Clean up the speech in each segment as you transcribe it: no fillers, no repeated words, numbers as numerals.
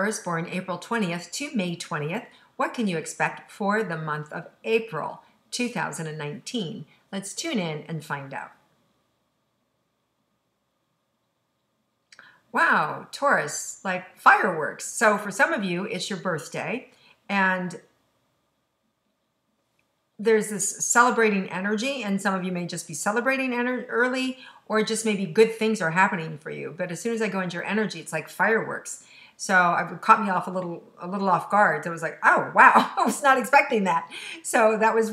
Taurus, born April 20th to May 20th. What can you expect for the month of April 2019? Let's tune in and find out. Wow, Taurus, like fireworks. So for some of you, it's your birthday, and there's this celebrating energy, and some of you may just be celebrating early, or just maybe good things are happening for you. But as soon as I go into your energy, it's like fireworks. So it caught me off a little off guard. So I was like, oh wow, I was not expecting that. So that was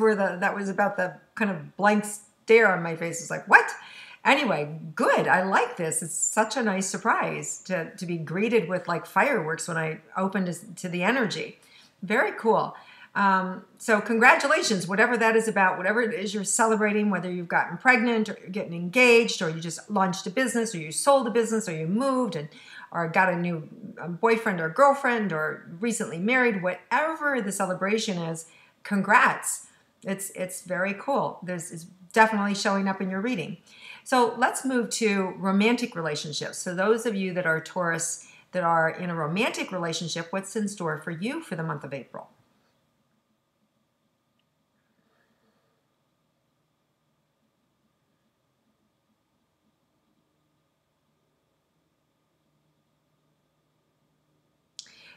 about the kind of blank stare on my face. It's like, what? Anyway, good. I like this. It's such a nice surprise to be greeted with like fireworks when I opened to the energy. Very cool. So congratulations, whatever that is about, whatever it is you're celebrating, whether you've gotten pregnant or you're getting engaged, or you just launched a business, or you sold a business, or you moved or got a new boyfriend or girlfriend, or recently married, whatever the celebration is, congrats. It's very cool. It's definitely showing up in your reading. So let's move to romantic relationships. So those of you that are Taurus that are in a romantic relationship, what's in store for you for the month of April?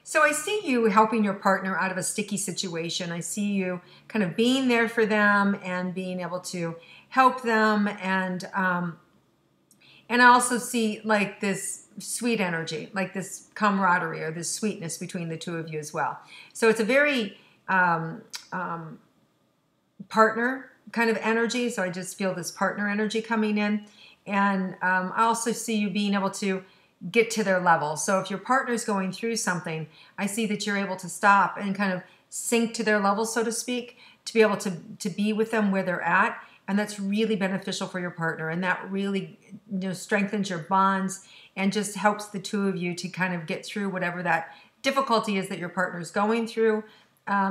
So I see you helping your partner out of a sticky situation. I see you kind of being there for them and being able to help them, and I also see like this sweet energy, like this camaraderie or this sweetness between the two of you as well. So it's a very partner kind of energy. So I just feel this partner energy coming in, and I also see you being able to get to their level. So if your partner's going through something, I see that you're able to stop and kind of sink to their level, so to speak, to be able to be with them where they're at. And that's really beneficial for your partner. And that really, strengthens your bonds and just helps the two of you to kind of get through whatever that difficulty is that your partner's going through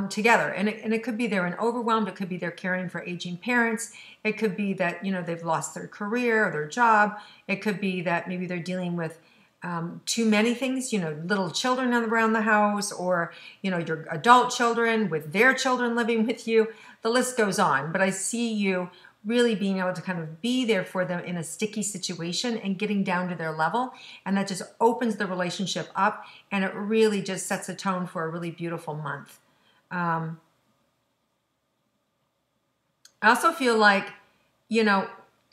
together. And it could be they're overwhelmed. It could be they're caring for aging parents. It could be that, they've lost their career or their job. It could be that maybe they're dealing with too many things, little children around the house, or, your adult children with their children living with you. The list goes on. But I see you really being able to kind of be there for them in a sticky situation and getting down to their level. And that just opens the relationship up, and it really just sets a tone for a really beautiful month. I also feel like,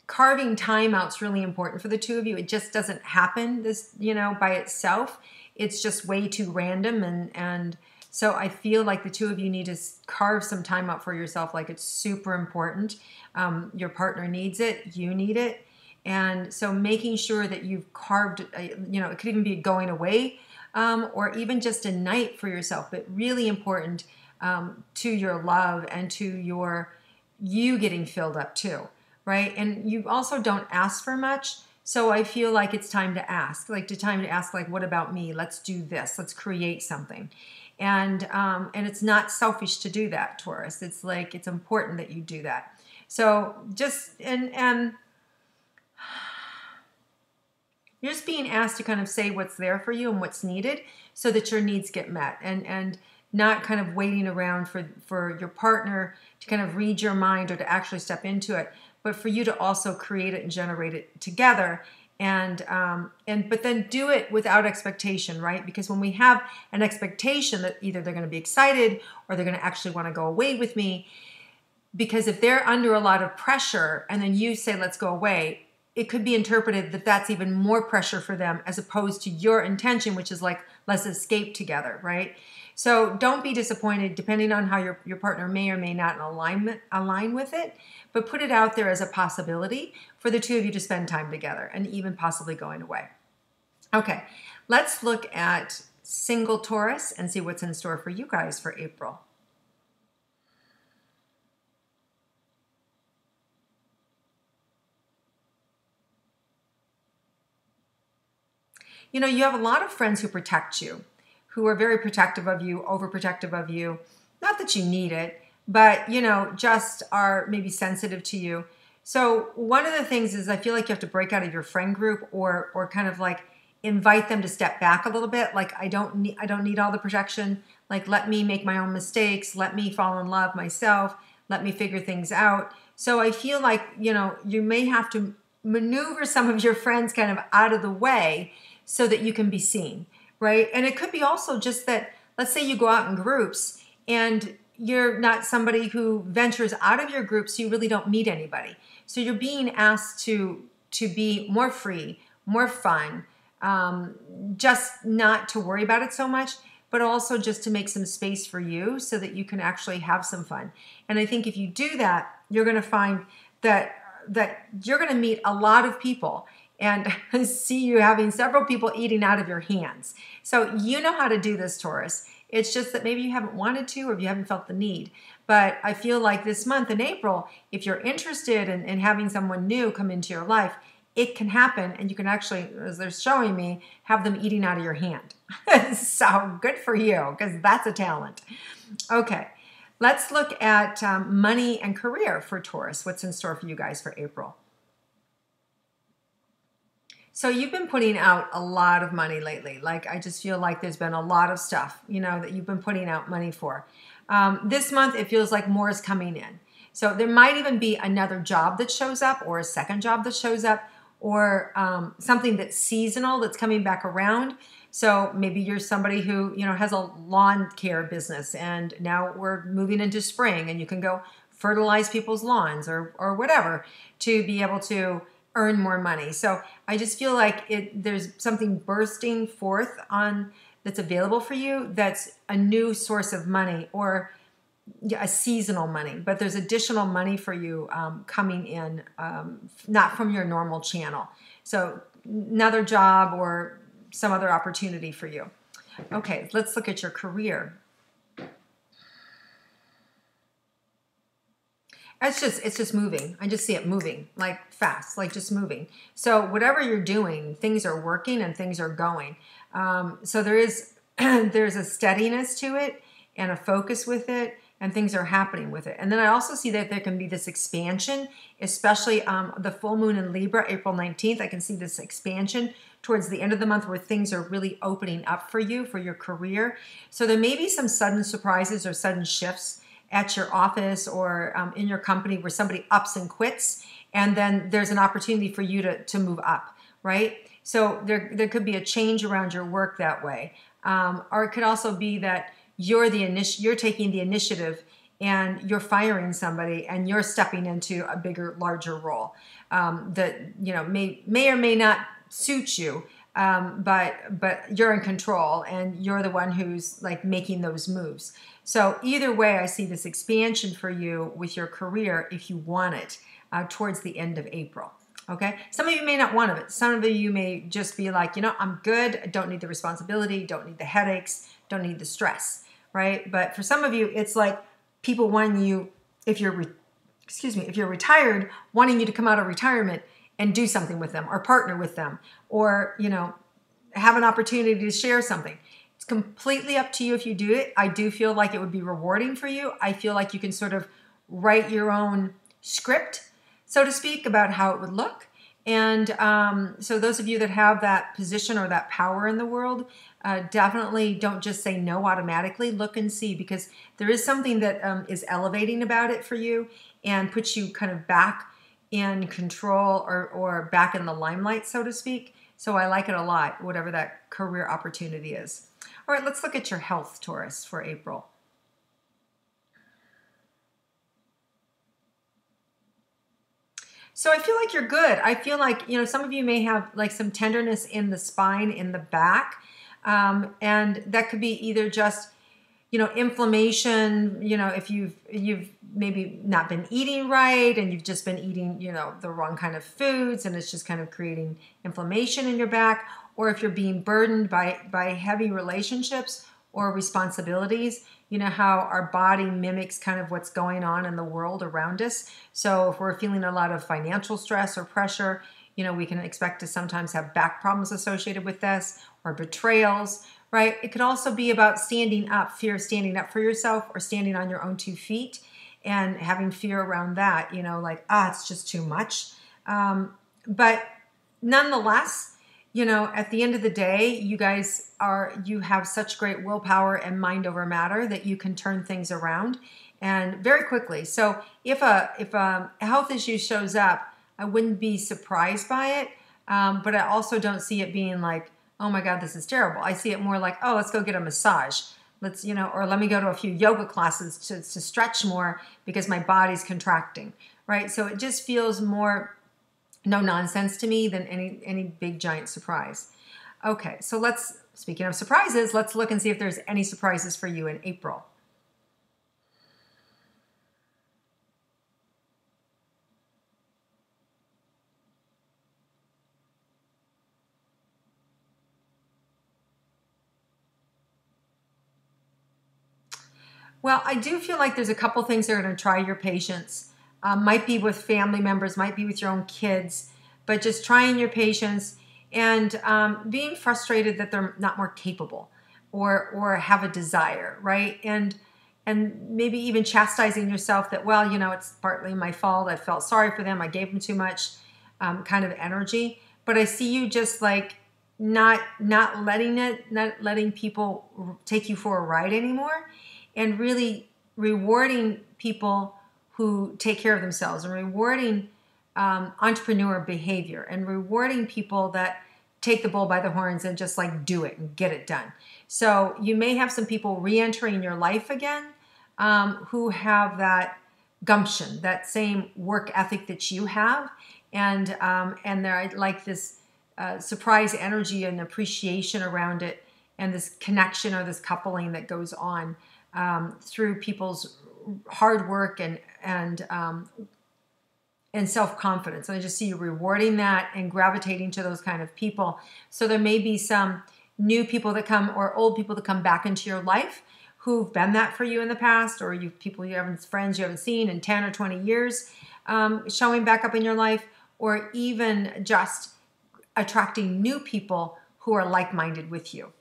carving time out's really important for the two of you. It just doesn't happen by itself. It's just way too random. And so I feel like the two of you need to carve some time out for yourself. Like, it's super important. Your partner needs it. You need it. And so making sure that you've carved, it could even be going away, or even just a night for yourself, but really important to your love and to you getting filled up too. Right? And you also don't ask for much. So I feel like it's time to ask, like what about me? Let's do this. Let's create something. And it's not selfish to do that, Taurus. It's like, it's important that you do that. So and you're just being asked to kind of say what's there for you and what's needed so that your needs get met, and not kind of waiting around for your partner to kind of read your mind or to actually step into it, but for you to also create it and generate it together. But then do it without expectation, right? Because when we have an expectation that either they're going to be excited or they're going to actually want to go away with me, because if they're under a lot of pressure and then you say, let's go away, it could be interpreted that that's even more pressure for them, as opposed to your intention, which is like, let's escape together, right? So don't be disappointed, depending on how your partner may or may not align with it, but put it out there as a possibility for the two of you to spend time together, and even possibly going away. Okay, let's look at single Taurus and see what's in store for you guys for April. You have a lot of friends who protect you, who are very protective of you, overprotective of you. Not that you need it, but, just are maybe sensitive to you. So one of the things is, I feel like you have to break out of your friend group, or kind of like invite them to step back a little bit. Like, I don't need all the protection. Like, let me make my own mistakes. Let me fall in love myself. Let me figure things out. So I feel like, you may have to maneuver some of your friends kind of out of the way so that you can be seen, right? And it could be also just that, let's say you go out in groups and you're not somebody who ventures out of your group, so you really don't meet anybody. So you're being asked to be more free, more fun, just not to worry about it so much, but also just to make some space for you so that you can actually have some fun. And I think if you do that, you're going to find that you're going to meet a lot of people and see you having several people eating out of your hands. So you know how to do this, Taurus. It's just that maybe you haven't wanted to, or you haven't felt the need. But I feel like this month in April, if you're interested in having someone new come into your life, it can happen, and you can actually, as they're showing me, have them eating out of your hand. So good for you, because that's a talent. Okay, let's look at money and career for Taurus. What's in store for you guys for April? So you've been putting out a lot of money lately. Like, I just feel like there's been a lot of stuff, that you've been putting out money for. This month, it feels like more is coming in. So there might even be another job that shows up, or a second job that shows up, or something that's seasonal that's coming back around. So maybe you're somebody who, has a lawn care business, and now we're moving into spring, and you can go fertilize people's lawns or whatever to be able to earn more money. So I just feel like there's something bursting forth that's available for you that's a new source of money, or a seasonal money, but there's additional money for you coming in, not from your normal channel. So another job or some other opportunity for you. Okay, let's look at your career. It's just moving. I just see it moving, like fast, like just moving. So whatever you're doing, things are working and things are going. So there's a steadiness to it and a focus with it, and things are happening with it. And then I also see that there can be this expansion, especially the full moon in Libra, April 19th. I can see this expansion towards the end of the month where things are really opening up for you, for your career. So there may be some sudden surprises or sudden shifts at your office or in your company where somebody ups and quits, and then there's an opportunity for you to move up, right? So there could be a change around your work that way. Or it could also be that you're taking the initiative and you're firing somebody and you're stepping into a bigger, larger role that may or may not suit you, but you're in control and you're the one who's like making those moves. So either way, I see this expansion for you with your career if you want it towards the end of April. Okay, some of you may not want it. Some of you may just be like, I'm good. I don't need the responsibility, don't need the headaches, don't need the stress, right? But for some of you, it's like people wanting you, if you're retired, wanting you to come out of retirement and do something with them or partner with them or, have an opportunity to share something. It's completely up to you if you do it. I do feel like it would be rewarding for you. I feel like you can sort of write your own script, so to speak, about how it would look. And so those of you that have that position or that power in the world, definitely don't just say no automatically. Look and see, because there is something that is elevating about it for you and puts you kind of back in control or back in the limelight, so to speak. So I like it a lot, whatever that career opportunity is. All right, let's look at your health, Taurus, for April. So I feel like you're good. I feel like, some of you may have like some tenderness in the spine, in the back. And that could be either just, inflammation, if you've maybe not been eating right and you've just been eating, the wrong kind of foods and it's just kind of creating inflammation in your back, or if you're being burdened by heavy relationships or responsibilities. You know how our body mimics kind of what's going on in the world around us. So if we're feeling a lot of financial stress or pressure, we can expect to sometimes have back problems associated with this, or betrayals, right? It could also be about standing up, fear of standing up for yourself or standing on your own 2 feet and having fear around that, it's just too much. But nonetheless, you know, at the end of the day, you have such great willpower and mind over matter that you can turn things around and very quickly. So if a health issue shows up, I wouldn't be surprised by it. But I also don't see it being like, oh my God, this is terrible. I see it more like, oh, let's go get a massage. Let's, you know, or let me go to a few yoga classes to stretch more because my body's contracting, right? So it just feels more no nonsense to me than any big giant surprise. Okay, so speaking of surprises, let's look and see if there's any surprises for you in April. Well, I do feel like there's a couple things that are going to try your patience. Might be with family members, might be with your own kids, but just trying your patience and being frustrated that they're not more capable or have a desire, right? And maybe even chastising yourself that, well, you know, it's partly my fault. I felt sorry for them. I gave them too much kind of energy. But I see you just like not letting people take you for a ride anymore, and really rewarding people who take care of themselves, and rewarding entrepreneur behavior, and rewarding people that take the bull by the horns and just like do it and get it done. So you may have some people re-entering your life again who have that gumption, that same work ethic that you have, and they're like this surprise energy and appreciation around it, and this connection or this coupling that goes on through people's hard work and self-confidence. And I just see you rewarding that and gravitating to those kind of people. So there may be some new people that come, or old people that come back into your life who've been that for you in the past, or friends you haven't seen in 10 or 20 years showing back up in your life, or even just attracting new people who are like-minded with you.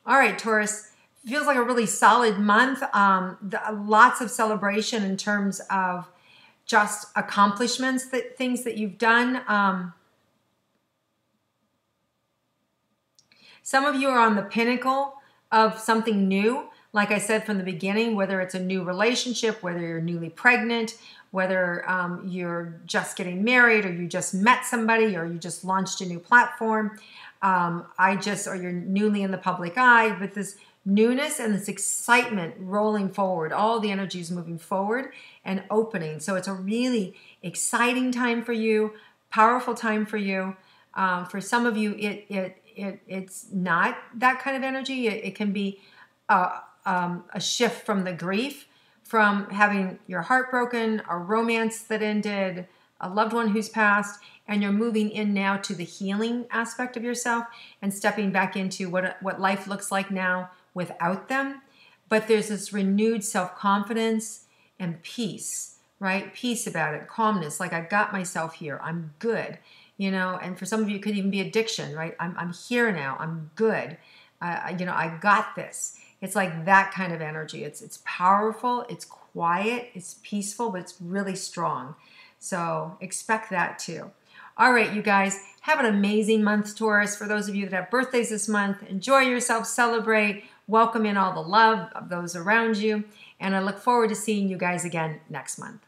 All right, Taurus. Feels like a really solid month. Lots of celebration in terms of just accomplishments, things that you've done. Some of you are on the pinnacle of something new. Like I said from the beginning, whether it's a new relationship, whether you're newly pregnant, whether you're just getting married, or you just met somebody, or you just launched a new platform, or you're newly in the public eye, but this newness and this excitement rolling forward. All the energy is moving forward and opening. So it's a really exciting time for you, powerful time for you. For some of you, it's not that kind of energy. It can be a shift from the grief, from having your heart broken, a romance that ended, a loved one who's passed, and you're moving in now to the healing aspect of yourself and stepping back into what life looks like now without them. But there's this renewed self-confidence and peace, right? Peace about it, calmness, like I got myself here, I'm good, you know. And for some of you, it could even be addiction, right? I'm here now, I'm good, I got this. It's like that kind of energy. It's powerful, it's quiet, it's peaceful, but it's really strong. So expect that too. All right, you guys, have an amazing month, Taurus. For those of you that have birthdays this month, enjoy yourself, celebrate, welcome in all the love of those around you, and I look forward to seeing you guys again next month.